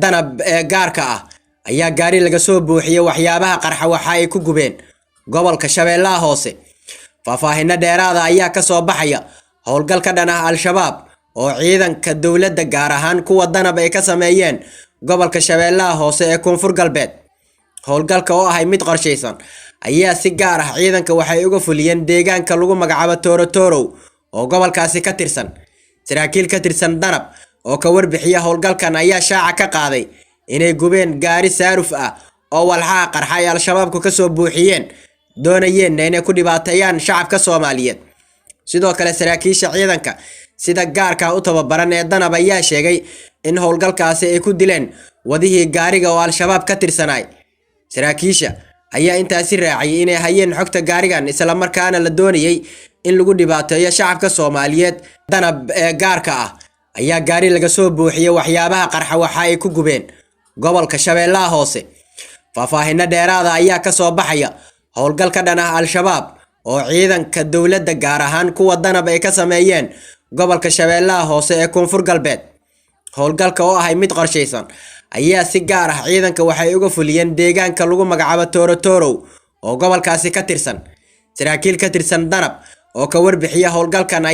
danab gaarka ah ayaa gaari laga soo buuxiyay waxyaabaha qarxa waxa ay ku gubeen gobolka Shabeellaha Hoose. Faahfaahinna dheeraada ayaa ka soo baxaya howlgal ka dhan ah Al-Shabaab oo ciidanka dowladda gaar ahaan kuwa danab ay ka sameeyeen gobolka Shabeellaha Hoose ee Koonfur Galbeed. Howlgalka oo ahay mid qorsheysan ayaa si gaar ah ciidanka waxay uga fuliyeen deegaanka lagu magacaabo Tooro oo gobolkaasi ka tirsan. Saraakiil ka tirsan danab oo ka warbixiya howlgalkan ayaa shaaca ka qaaday inay gubeen gaari saaruf ah oo walxaha qarxa ay Al-Shabaabku ka soo buuxiyeen doonayeen inay ku dhibaateeyaan shacabka Soomaaliyeed. Sidoo kale saraakiisha ciidanka sida gaarka u tababaran ee danab ayaa sheegay in howlgalkaasi ay ku dileen wadihii gaariga oo Al-Shabaab ka tirsanay. Saraakiisha ayaa intaasi raaciyay inay hayeen xogta gaarigan isla markaana la doonayay in lagu dhibaateeyo shacabka Soomaaliyeed. Danab gaarka ah ayaa gaari laga soo buuxiyay waxyaabaha qarxa waxa ay ku gubeen gobolka Shabeellaha Hoose. Faahfaahinna dheeraada ayaa ka soo baxaya howlgal ka dhan ah Al-Shabaab oo ciidanka dowladda gaar ahaan kuwa danab ay ka sameeyeen gobolka Shabeellaha Hoose ee Koonfur Galbeed. Howlgalka oo ahay mid qorsheysan ayaa si gaar ah ciidanka waxay uga fuliyeen deegaanka lagu magacaabo Tooro oo gobolkaasi ka tirsan. Saraakiil ka tirsan danab oo ka warbixiya howlgalkan